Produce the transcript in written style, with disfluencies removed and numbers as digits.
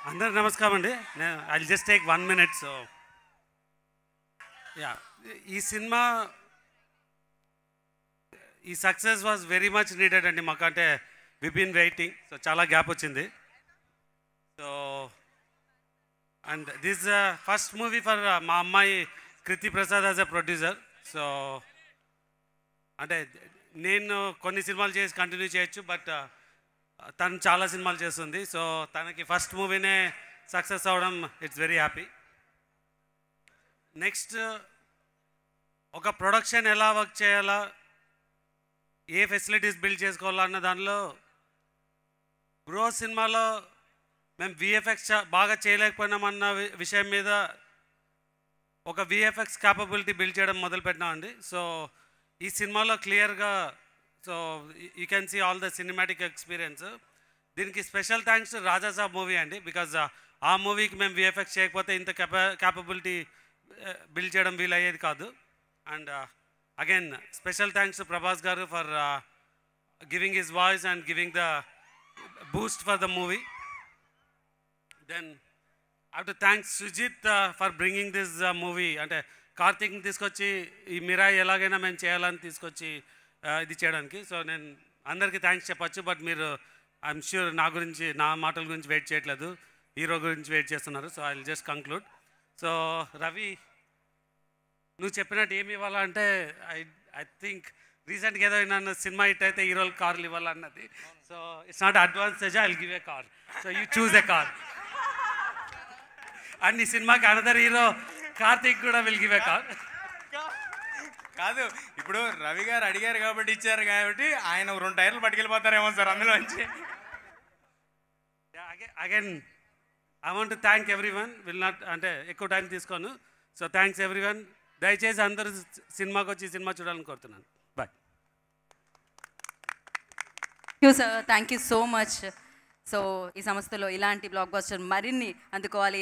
అందరూ నమస్కారం అండి. I will just take 1 minute. So yeah, ఈ సినిమా ఈ success was very much needed అండి మాకు. అంటే వి బీన్ వెయిటింగ్. సో చాలా గ్యాప్ వచ్చింది. So and this first movie for మా అమ్మాయి Kriti Prasad as a producer. So అంటే నేను కొన్ని సినిమాలు చేసి కంటిన్యూ చేయొచ్చు, బట్ తను చాలా సినిమాలు చేస్తుంది. సో తనకి ఫస్ట్ మూవీనే సక్సెస్ అవ్వడం ఇట్స్ వెరీ హ్యాపీ. నెక్స్ట్ ఒక ప్రొడక్షన్ ఎలా వర్క్ చేయాలా, ఏ ఫెసిలిటీస్ బిల్డ్ చేసుకోవాలా అన్న దానిలో బ్రో సినిమాలో మేము విఎఫ్ఎక్స్ బాగా చేయలేకపోయినామన్న విషయం మీద ఒక విఎఫ్ఎక్స్ క్యాపబిలిటీ బిల్డ్ చేయడం మొదలుపెట్టినామండి. సో ఈ సినిమాలో క్లియర్గా so you can see all the cinematic experience. దీనికి special thanks to Rajasaab movie అండి. బికాజ్ ఆ మూవీకి మేము విఎఫ్ఎక్స్ చేయకపోతే ఇంత క్యాపబిలిటీ బిల్డ్ చేయడం వీలయ్యేది కాదు. And again special thanks to Prabhas garu for giving his voice and giving the boost for the movie. Then I have to thanks Sujeeth for bringing this movie. అంటే కార్తీక్ని తీసుకొచ్చి ఈ మిరాయి ఎలాగైనా మేము చేయాలని తీసుకొచ్చి ఇది చేయడానికి. సో నేను అందరికీ థ్యాంక్స్ చెప్పచ్చు, బట్ మీరు ఐఎమ్ ష్యూర్ నా గురించి, నా మాటల గురించి వెయిట్ చేయట్లేదు, హీరో గురించి వెయిట్ చేస్తున్నారు. So I will just conclude. So Ravi, నువ్వు చెప్పినట్టు ఏమి ఇవ్వాలా అంటే ఐ థింక్ రీసెంట్గా ఏదో నన్ను సినిమా హిట్ అయితే హీరోలు కార్లు ఇవ్వాలన్నది. So it's not advance stage, I will give a car. So you choose a car. And ఈ సినిమాకి అనదర్ హీరో కార్తీక్ కూడా విల్ గివ్ ఏ కార్. కాదు, ఇప్పుడు రవి గారు అడిగారు కాబట్టి ఇచ్చారు కాబట్టి ఆయన 2 టైర్లు పట్టుకెళ్ళిపోతారేమో సార్ అందులోంచి. Again I want to thank everyone. Will not అంటే ఎక్కువ టైం తీసుకోను. So thanks everyone. దయచేసి అందరూ సినిమాకి వచ్చి సినిమా చూడాలని కోరుతున్నాను. Bye. Thank you so much. So ఈ సంస్థలో ఇలాంటి బ్లాక్ బస్టర్ మరిన్ని అందుకోవాలి.